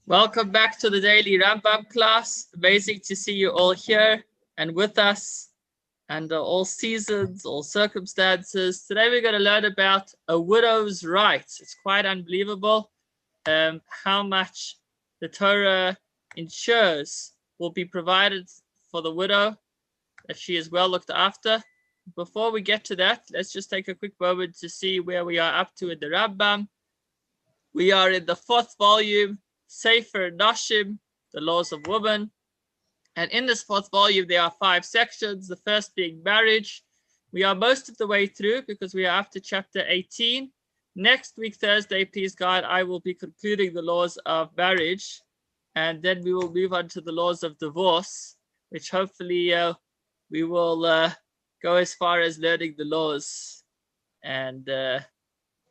Welcome back to the daily Rambam class. Amazing to see you all here and with us under all seasons, all circumstances. Today we're going to learn about a widow's rights. It's quite unbelievable how much the Torah ensures will be provided for the widow, that she is well looked after. Before we get to that, let's just take a quick moment to see where we are up to in the Rambam. We are in the 4th volume, Sefer Nashim, the laws of women. And in this 4th volume, there are 5 sections, the first being marriage. We are most of the way through because we are up to chapter 18. Next week, Thursday, please God, I will be concluding the laws of marriage. And then we will move on to the laws of divorce, which hopefully we will go as far as learning the laws. And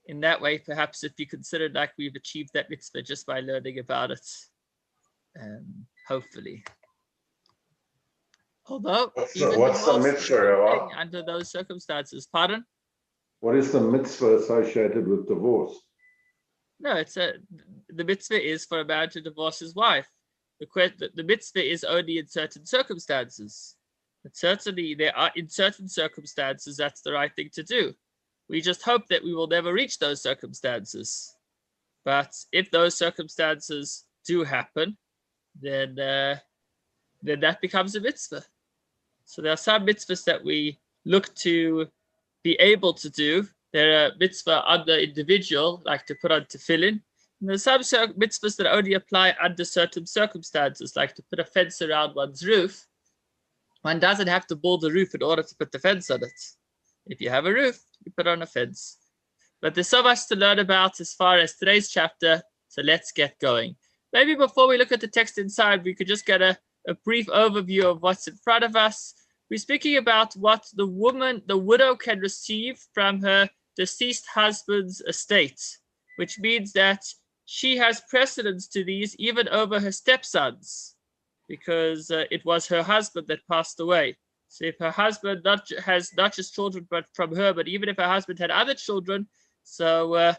in that way, perhaps if you consider like we've achieved that mitzvah just by learning about it, hopefully. Although, what's the mitzvah under those circumstances, pardon? What is the mitzvah associated with divorce? No, the mitzvah is for a man to divorce his wife. The mitzvah is only in certain circumstances. But certainly, there are in certain circumstances that's the right thing to do. We just hope that we will never reach those circumstances. But if those circumstances do happen, then that becomes a mitzvah. So there are some mitzvahs that we look to be able to do. There are mitzvah under individual, like to put on tefillin. And there's some mitzvahs that only apply under certain circumstances, like to put a fence around one's roof. One doesn't have to build a roof in order to put the fence on it. If you have a roof, you put on a fence. But there's so much to learn about as far as today's chapter, so let's get going. Maybe before we look at the text inside, we could just get a brief overview of what's in front of us. We're speaking about what the widow can receive from her deceased husband's estate, which means that she has precedence to these even over her stepsons, because it was her husband that passed away. So if her husband has not just children but from her, but even if her husband had other children, so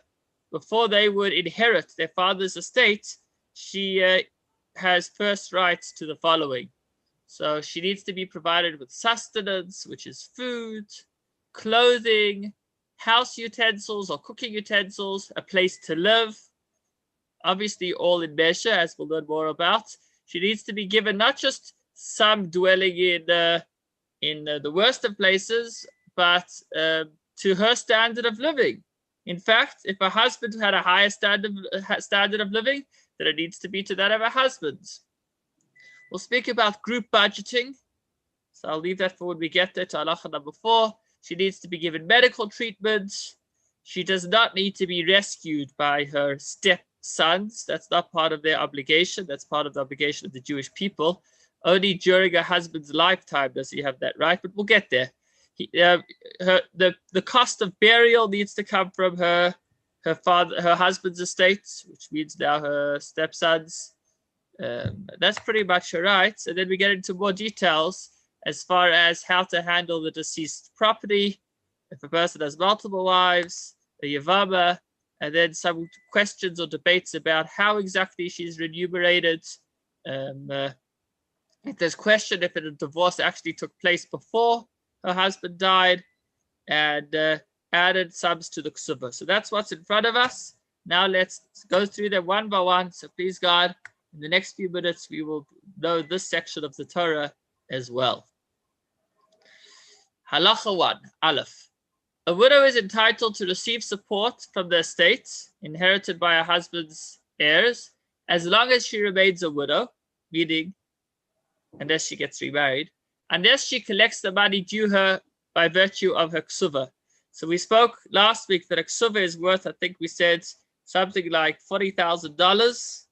before they would inherit their father's estate, she has first rights to the following. So she needs to be provided with sustenance, which is food, clothing, house utensils or cooking utensils, a place to live, obviously all in measure, as we'll learn more about. She needs to be given not just some dwelling in the worst of places, but to her standard of living. In fact, if a husband had a higher standard of living, then it needs to be to that of a husband. We'll speak about group budgeting. So I'll leave that for when we get there to halacha number 4. She needs to be given medical treatment. She does not need to be rescued by her stepsons. That's not part of their obligation. That's part of the obligation of the Jewish people. Only during her husband's lifetime does he have that right, but we'll get there. The cost of burial needs to come from her husband's estate, which means now her stepsons. That's pretty much her rights. And then we get into more details as far as how to handle the deceased property, if a person has multiple wives, a yavama, and then some questions or debates about how exactly she's remunerated. If there's question if a divorce actually took place before her husband died, and added sums to the ksuba. So that's what's in front of us. Now let's go through them one by one. So please God, in the next few minutes, we will know this section of the Torah as well. Halacha 1, Aleph. A widow is entitled to receive support from the estate inherited by her husband's heirs as long as she remains a widow, meaning unless she gets remarried, unless she collects the money due her by virtue of her ksuva. So we spoke last week that a ksuva is worth, I think we said something like $40,000,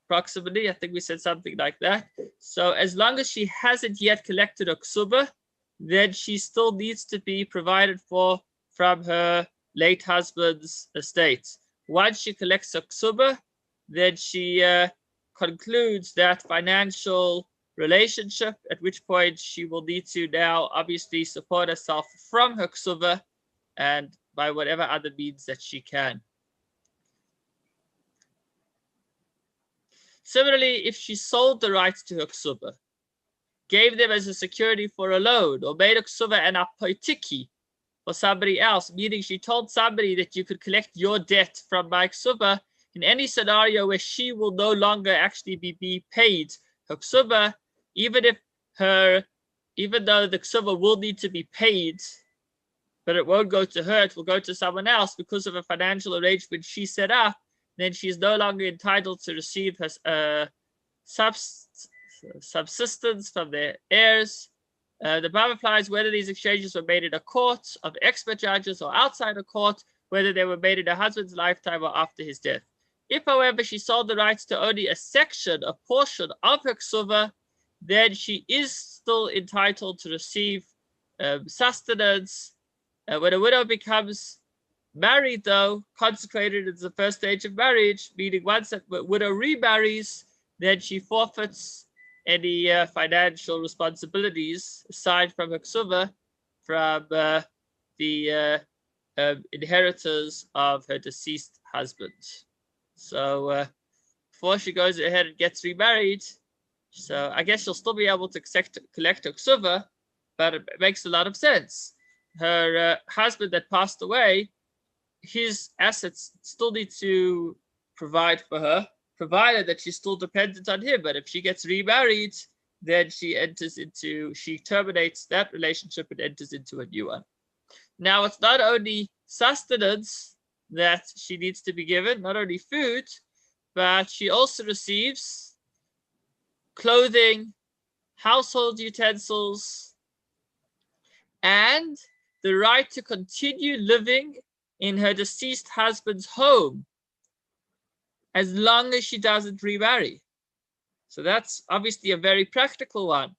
approximately. I think we said something like that. So as long as she hasn't yet collected a ksuva, then she still needs to be provided for from her late husband's estate. Once she collects a ksuba, then she concludes that financial relationship, at which point she will need to now obviously support herself from her ksuba and by whatever other means that she can. Similarly, if she sold the rights to her ksuba, gave them as a security for a loan, or made a ksuba an apoitiki for somebody else, meaning she told somebody that you could collect your debt from my ksuba in any scenario where she will no longer actually be paid her ksuba, even though the ksuba will need to be paid, but it won't go to her, it will go to someone else because of a financial arrangement she set up, then she's no longer entitled to receive her subsistence from their heirs. The Bab applies whether these exchanges were made in a court of expert judges or outside a court, whether they were made in her husband's lifetime or after his death. If, however, she sold the rights to only a portion of her ksuba, then she is still entitled to receive sustenance. When a widow becomes married, though, consecrated is the first stage of marriage, meaning once a widow remarries, then she forfeits any financial responsibilities aside from her ksuba from the inheritors of her deceased husband. So before she goes ahead and gets remarried, so I guess she'll still be able to collect her ksuba, but it makes a lot of sense. Her husband that passed away, his assets still need to provide for her, provided that she's still dependent on him. But if she gets remarried, then she terminates that relationship and enters into a new one. Now, it's not only sustenance that she needs to be given, not only food, but she also receives clothing, household utensils, and the right to continue living in her deceased husband's home as long as she doesn't remarry. So that's obviously a very practical one.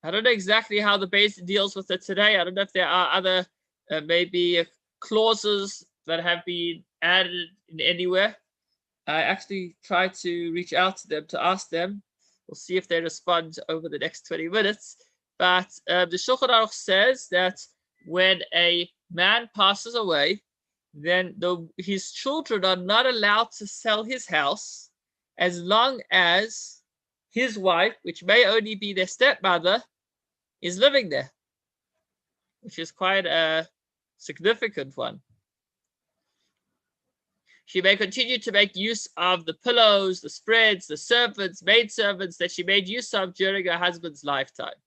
I don't know exactly how the base deals with it today. I don't know if there are other maybe clauses that have been added in anywhere. I actually tried to reach out to them to ask them. We'll see if they respond over the next 20 minutes. But the Shulchan Aruch says that when a man passes away, then his children are not allowed to sell his house as long as his wife, which may only be their stepmother, is living there, which is quite a significant one. She may continue to make use of the pillows, the spreads, the servants, maidservants that she made use of during her husband's lifetime.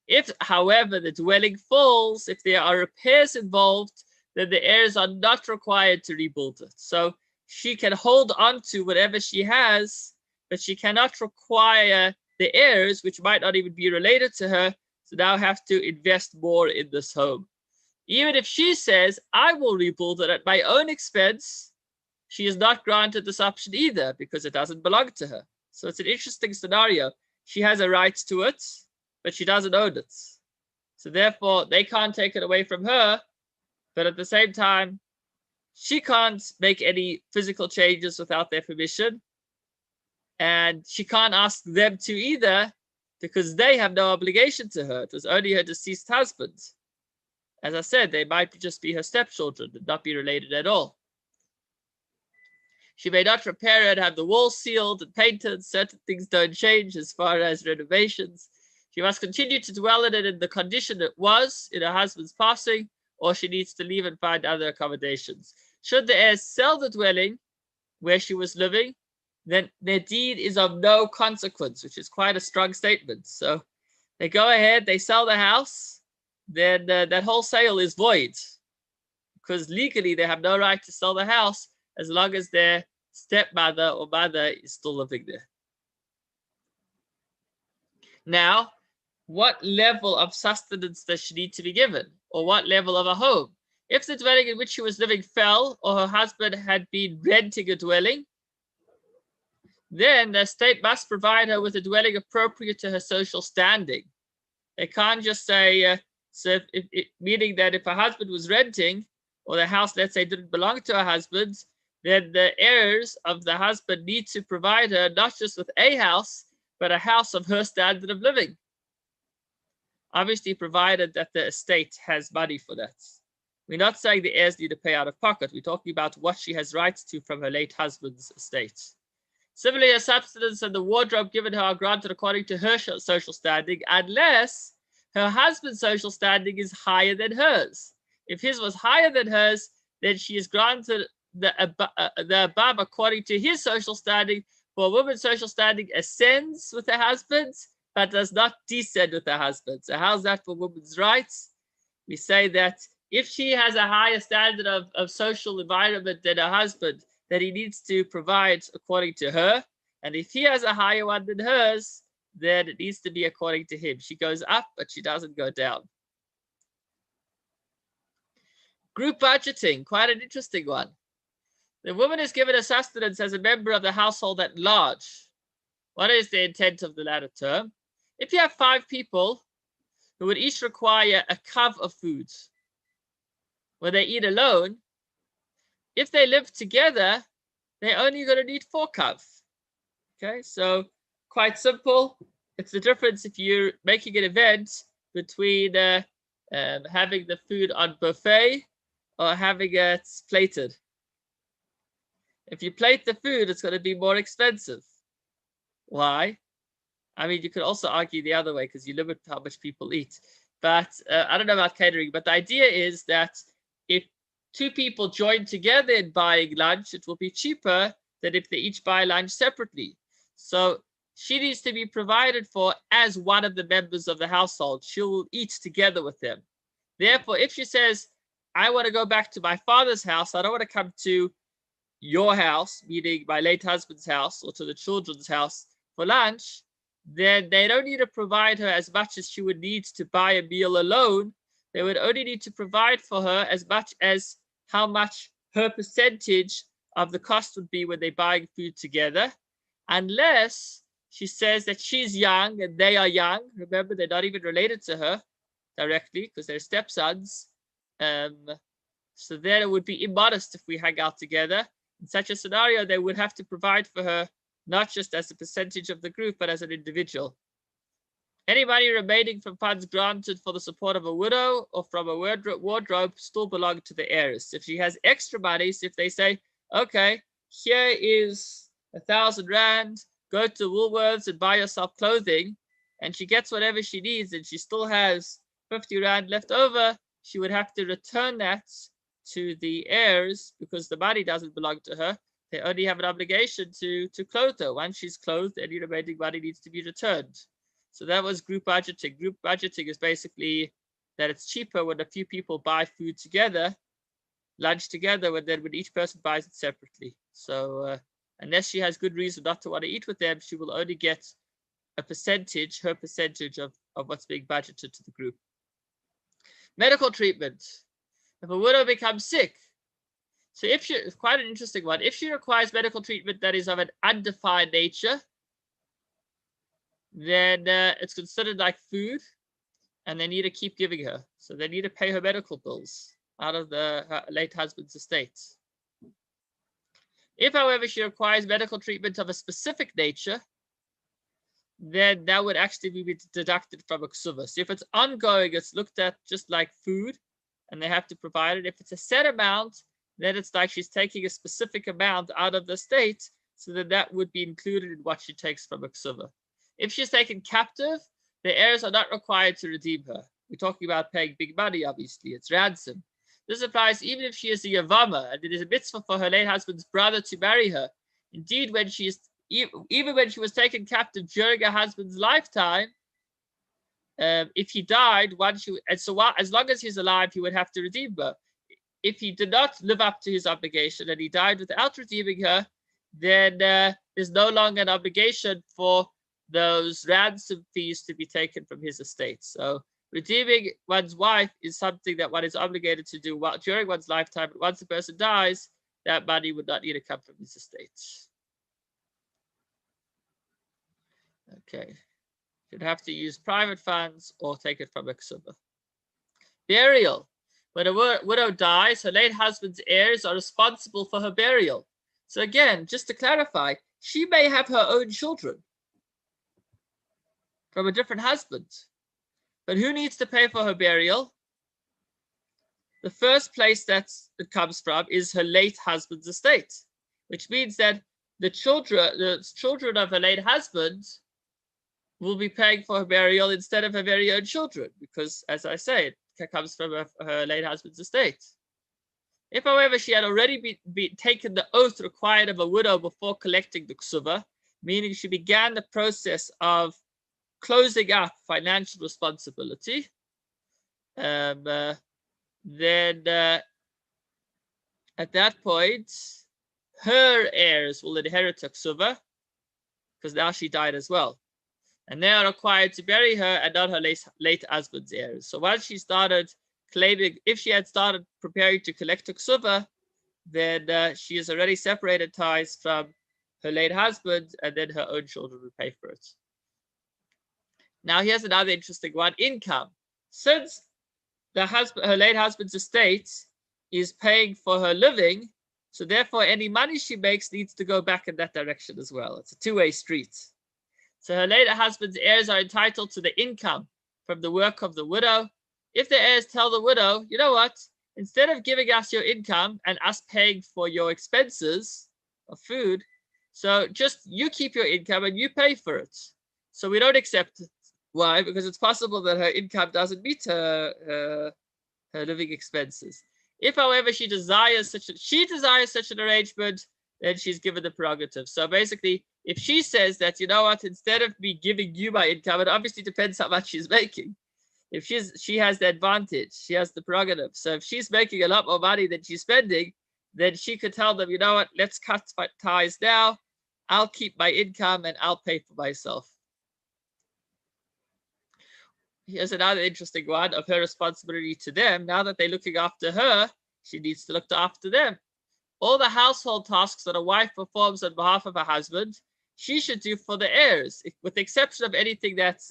If, however, the dwelling falls, if there are repairs involved, then the heirs are not required to rebuild it. So she can hold on to whatever she has, but she cannot require the heirs, which might not even be related to her, to now have to invest more in this home. Even if she says, I will rebuild it at my own expense, she is not granted this option either because it doesn't belong to her. So it's an interesting scenario. She has a right to it, but she doesn't own it. So therefore, they can't take it away from her, but at the same time, she can't make any physical changes without their permission. And she can't ask them to either because they have no obligation to her. It was only her deceased husband. As I said, they might just be her stepchildren and not be related at all. She may not repair it, have the walls sealed and painted. Certain things don't change as far as renovations. She must continue to dwell in it in the condition it was in her husband's passing, or she needs to leave and find other accommodations. Should the heirs sell the dwelling where she was living, then their deed is of no consequence, which is quite a strong statement. So they go ahead, they sell the house, then that whole sale is void because legally they have no right to sell the house as long as their stepmother or mother is still living there. Now, what level of sustenance does she need to be given, or what level of a home? If the dwelling in which she was living fell, or her husband had been renting a dwelling, then the state must provide her with a dwelling appropriate to her social standing. They can't just say, meaning that if her husband was renting, or the house, let's say, didn't belong to her husband, then the heirs of the husband need to provide her not just with a house, but a house of her standard of living. Obviously, provided that the estate has money for that. We're not saying the heirs need to pay out of pocket. We're talking about what she has rights to from her late husband's estate. Similarly, her substance and the wardrobe given her are granted according to her social standing, unless her husband's social standing is higher than hers. If his was higher than hers, then she is granted the above according to his social standing. For a woman's social standing ascends with her husband, but does not descend with her husband. So how's that for women's rights? We say that if she has a higher standard of social environment than her husband, that he needs to provide according to her. And if he has a higher one than hers, then it needs to be according to him. She goes up, but she doesn't go down. Group budgeting, quite an interesting one. The woman is given a sustenance as a member of the household at large. What is the intent of the latter term? If you have 5 people who would each require a cup of food, when they eat alone, if they live together, they're only going to need 4 cups. Okay, so quite simple. It's the difference if you're making an event between having the food on buffet or having it plated. If you plate the food, it's going to be more expensive. Why? I mean, you could also argue the other way because you limit how much people eat. But I don't know about catering, but the idea is that if 2 people join together in buying lunch, it will be cheaper than if they each buy lunch separately. So she needs to be provided for as one of the members of the household. She'll eat together with them. Therefore, if she says, I want to go back to my father's house, I don't want to come to your house, meaning my late husband's house, or to the children's house for lunch, then they don't need to provide her as much as she would need to buy a meal alone. They would only need to provide for her as much as how much her percentage of the cost would be when they're buying food together, unless she says that she's young and they are young. Remember, they're not even related to her directly because they're stepsons. So then it would be immodest if we hang out together. In such a scenario, they would have to provide for her not just as a percentage of the group, but as an individual. Any money remaining from funds granted for the support of a widow or from a wardrobe still belong to the heirs. If she has extra monies, if they say, okay, here is 1,000 rand, go to Woolworths and buy yourself clothing, and she gets whatever she needs and she still has 50 rand left over, she would have to return that to the heirs because the money doesn't belong to her. They only have an obligation to clothe her. Once she's clothed, any remaining money needs to be returned. So that was group budgeting. Group budgeting is basically that it's cheaper when a few people buy food together, lunch together, when each person buys it separately. So unless she has good reason not to want to eat with them, she will only get a percentage, her percentage of what's being budgeted to the group. Medical treatment. If a widow becomes sick, so if she, it's quite an interesting one, if she requires medical treatment that is of an undefined nature, then it's considered like food and they need to keep giving her. So they need to pay her medical bills out of her late husband's estate. If, however, she requires medical treatment of a specific nature, then that would actually be deducted from a ksuva. So if it's ongoing, it's looked at just like food and they have to provide it. If it's a set amount, then it's like she's taking a specific amount out of the state, so that would be included in what she takes from a ksuva. If she's taken captive, the heirs are not required to redeem her. We're talking about paying big money, obviously. It's ransom. This applies even if she is a yavama, and it is a mitzvah for her late husband's brother to marry her. Indeed, when she is even when she was taken captive during her husband's lifetime, if he died, as long as he's alive, he would have to redeem her. If he did not live up to his obligation and he died without redeeming her, then there's no longer an obligation for those ransom fees to be taken from his estate. So redeeming one's wife is something that one is obligated to do during one's lifetime, but once the person dies, that money would not need to come from his estate. Okay, you'd have to use private funds or take it from a ksuba. Burial. When a widow dies, her late husband's heirs are responsible for her burial. So again, just to clarify, she may have her own children from a different husband, but who needs to pay for her burial? The first place that it comes from is her late husband's estate, which means that the children of her late husband will be paying for her burial instead of her very own children, because, as I say, it comes from her late husband's estate. If, however, she had already taken the oath required of a widow before collecting the ksuva, meaning she began the process of closing up financial responsibility, then at that point, her heirs will inherit a ksuva, because now she died as well. And they are required to bury her and not her late husband's heirs. So once she started claiming, if she had started preparing to collect a ksuva, then she has already separated ties from her late husband, and then her own children will pay for it. Now here's another interesting one: income. Since her late husband's estate is paying for her living, so therefore any money she makes needs to go back in that direction as well. It's a two-way street. So her late husband's heirs are entitled to the income from the work of the widow. If the heirs tell the widow, you know what, instead of giving us your income and us paying for your expenses of food, so just you keep your income and you pay for it. So we don't accept it. Why? Because it's possible that her income doesn't meet her living expenses. If, however, she desires such an arrangement, then she's given the prerogative. So basically, if she says that, you know what, instead of me giving you my income, it obviously depends how much she's making. If she has the advantage, she has the prerogative. So if she's making a lot more money than she's spending, then she could tell them, you know what, let's cut ties now. I'll keep my income and I'll pay for myself. Here's another interesting one of her responsibility to them. Now that they're looking after her, she needs to look after them. All the household tasks that a wife performs on behalf of her husband, she should do for the heirs, with the exception of anything that's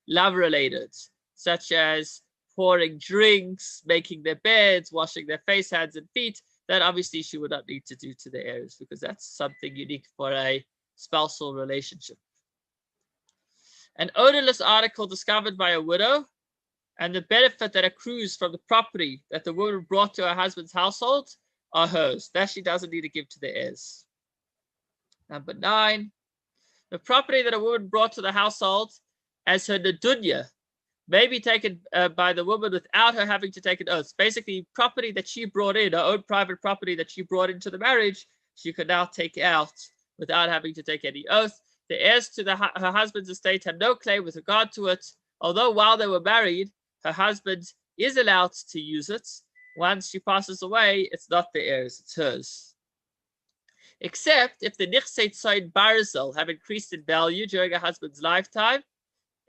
love-related, such as pouring drinks, making their beds, washing their face, hands, and feet. That obviously she would not need to do to the heirs, because that's something unique for a spousal relationship. An odorless article discovered by a widow and the benefit that accrues from the property that the woman brought to her husband's household are hers. That she doesn't need to give to the heirs. Number 9, the property that a woman brought to the household as her nedunya may be taken by the woman without her having to take an oath. Basically, property that she brought in, her own private property that she brought into the marriage, she could now take out without having to take any oath. The heirs to her husband's estate have no claim with regard to it, although while they were married, her husband is allowed to use it. Once she passes away, it's not the heirs, it's hers. Except if the nichsei tzod barzel have increased in value during her husband's lifetime,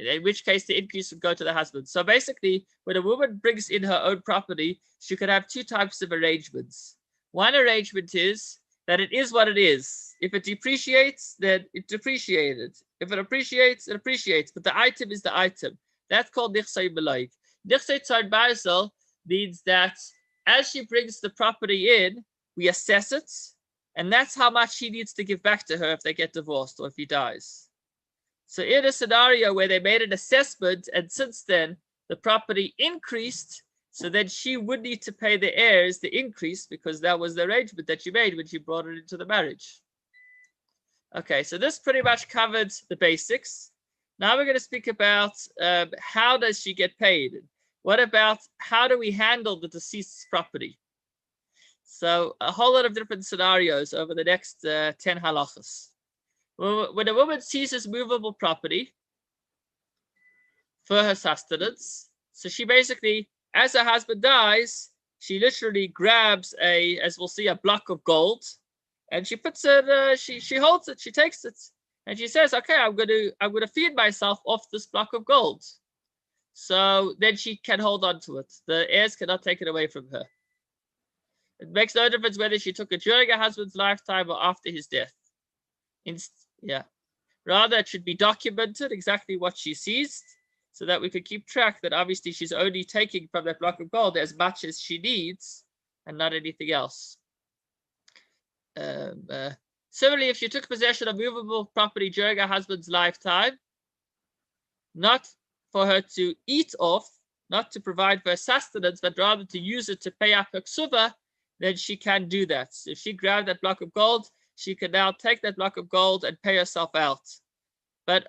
in which case the increase would go to the husband. So basically, when a woman brings in her own property, she could have 2 types of arrangements. One arrangement is that it is what it is. If it depreciates, then it depreciated. If it appreciates, it appreciates. But the item is the item. That's called nichsei belaik. Nichsei tzod barzel means that as she brings the property in, we assess it, and that's how much she needs to give back to her if they get divorced or if he dies. So in a scenario where they made an assessment and since then the property increased, so then she would need to pay the heirs the increase because that was the arrangement that she made when she brought it into the marriage. Okay, so this pretty much covered the basics. Now we're going to speak about how does she get paid? What about how do we handle the deceased's property? So a whole lot of different scenarios over the next 10 halachas. When a woman seizes movable property for her sustenance, so she basically, as her husband dies, she literally grabs as we'll see, a block of gold, and she puts it, she holds it, she takes it, and she says, okay, I'm gonna feed myself off this block of gold. So then she can hold on to it. The heirs cannot take it away from her. It makes no difference whether she took it during her husband's lifetime or after his death. Rather, it should be documented exactly what she seized so that we could keep track that obviously she's only taking from that block of gold as much as she needs and not anything else. Similarly, if she took possession of movable property during her husband's lifetime, not for her to eat off, not to provide for her sustenance, but rather to use it to pay up her ksuva, then she can do that. So if she grabbed that block of gold, she can now take that block of gold and pay herself out. But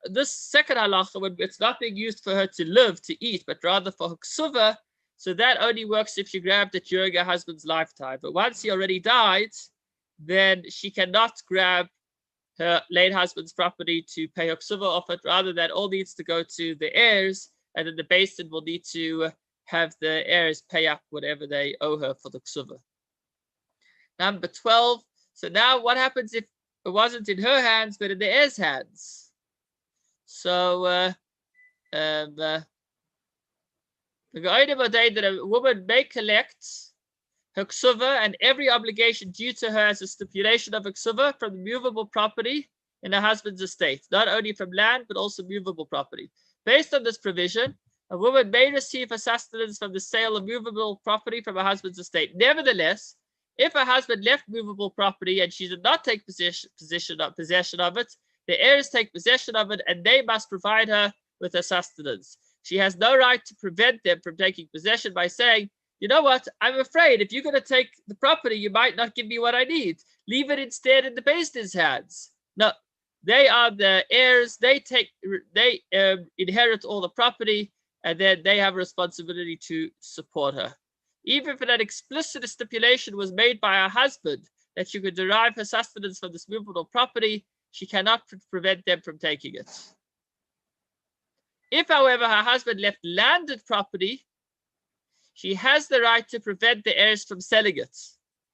this second halacha, when it's not being used for her to live, to eat, but rather for her ksuva, so that only works if she grabbed it during her husband's lifetime. But once he already died, then she cannot grab her late husband's property to pay her ksuva off it. Rather, that all needs to go to the heirs, and then the basin will need to have the heirs pay up whatever they owe her for the ksuva. Number 12. So now what happens if it wasn't in her hands, but in the heirs' hands? So the Geonim ordained that a woman may collect her ksuva and every obligation due to her as a stipulation of a ksuva from the movable property in her husband's estate, not only from land, but also movable property. Based on this provision, a woman may receive her sustenance from the sale of movable property from her husband's estate. Nevertheless, if her husband left movable property and she did not take possession of it, the heirs take possession of it and they must provide her with her sustenance. She has no right to prevent them from taking possession by saying, you know what, I'm afraid if you're going to take the property, you might not give me what I need. Leave it instead in the Beis-Din's hands. No, they are the heirs. They inherit all the property, and then they have a responsibility to support her. Even if an explicit stipulation was made by her husband that she could derive her sustenance from this movable property, she cannot prevent them from taking it. If, however, her husband left landed property, she has the right to prevent the heirs from selling it,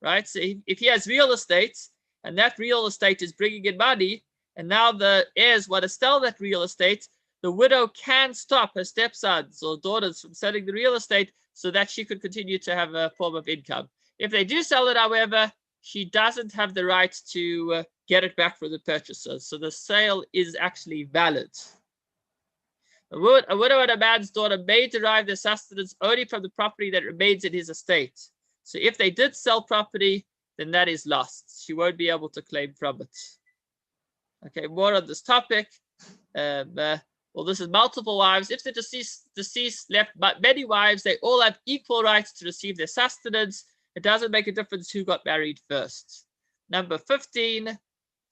right? So if he has real estate and that real estate is bringing in money, and now the heirs want to sell that real estate, the widow can stop her stepsons or daughters from selling the real estate so that she could continue to have a form of income. If they do sell it, however, she doesn't have the right to get it back from the purchaser. So the sale is actually valid. A widow and a man's daughter may derive their sustenance only from the property that remains in his estate. So if they did sell property, then that is lost. She won't be able to claim from it. Okay, more on this topic. Well, this is multiple wives. If the deceased left many wives, they all have equal rights to receive their sustenance. It doesn't make a difference who got married first. Number 15.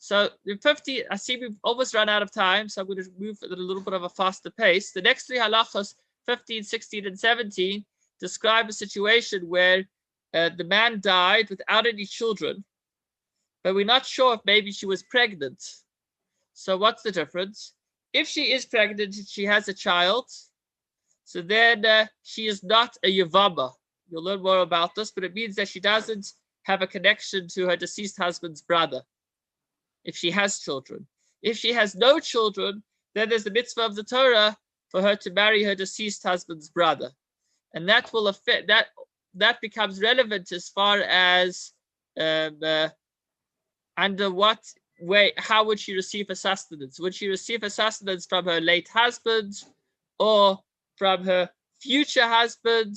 So in 15, I see we've almost run out of time, so I'm going to move at a little bit of a faster pace. The next three halachos, 15, 16, and 17, describe a situation where the man died without any children, but we're not sure if maybe she was pregnant. So what's the difference? If she is pregnant, she has a child, so then she is not a yavama. You'll learn more about this, but it means that she doesn't have a connection to her deceased husband's brother if she has children. If she has no children, then there's the mitzvah of the Torah for her to marry her deceased husband's brother. And that will affect, that becomes relevant as far as under what way, how would she receive her sustenance? Would she receive her sustenance from her late husband or from her future husband?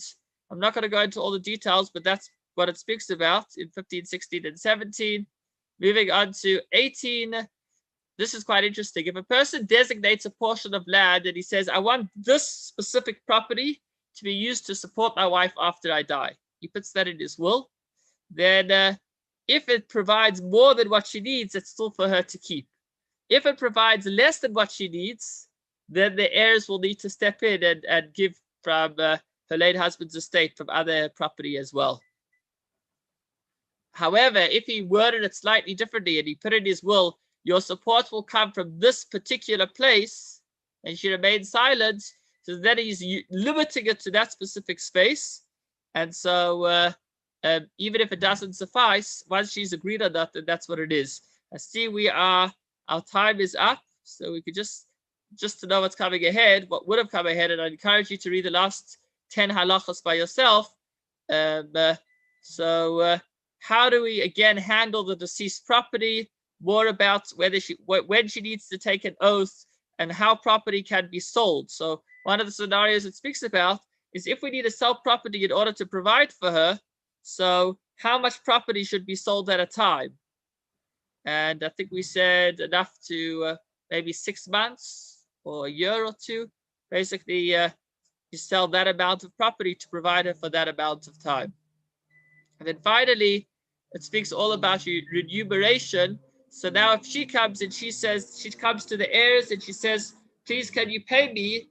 I'm not going to go into all the details, but that's what it speaks about in 15, 16, and 17. Moving on to 18. This is quite interesting. If a person designates a portion of land and he says, I want this specific property to be used to support my wife after I die, he puts that in his will, then if it provides more than what she needs, it's still for her to keep. If it provides less than what she needs, then the heirs will need to step in and give from her late husband's estate from other property as well. However, if he worded it slightly differently and he put in his will, your support will come from this particular place, and she remains silent, so then he's limiting it to that specific space. And so even if it doesn't suffice, once she's agreed on that, then that's what it is. I see our time is up, so we could just to know what's coming ahead, what would have come ahead, and I encourage you to read the last 10 halachos by yourself. How do we again handle the deceased property? More about when she needs to take an oath and how property can be sold. So one of the scenarios it speaks about is if we need to sell property in order to provide for her. So how much property should be sold at a time? And I think we said enough to maybe 6 months or a year or two. Basically, you sell that amount of property to provide her for that amount of time. And then finally, it speaks all about remuneration. So now if she comes and she comes to the heirs and she says, please, can you pay me?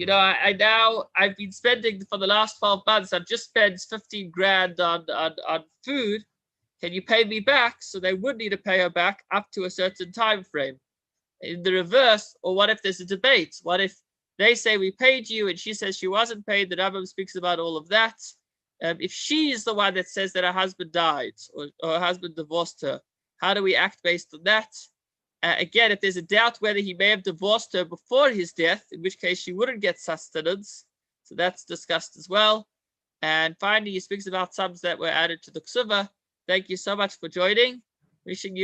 I've been spending for the last 12 months, I've just spent 15 grand on food. Can you pay me back? So they would need to pay her back up to a certain time frame. In the reverse, or what if there's a debate? What if they say we paid you and she says she wasn't paid? The Rambam speaks about all of that. If she is the one that says that her husband died or her husband divorced her, how do we act based on that? Again, if there's a doubt whether he may have divorced her before his death, in which case she wouldn't get sustenance. So that's discussed as well. And finally, he speaks about sums that were added to the Ksuva. Thank you so much for joining. Wishing you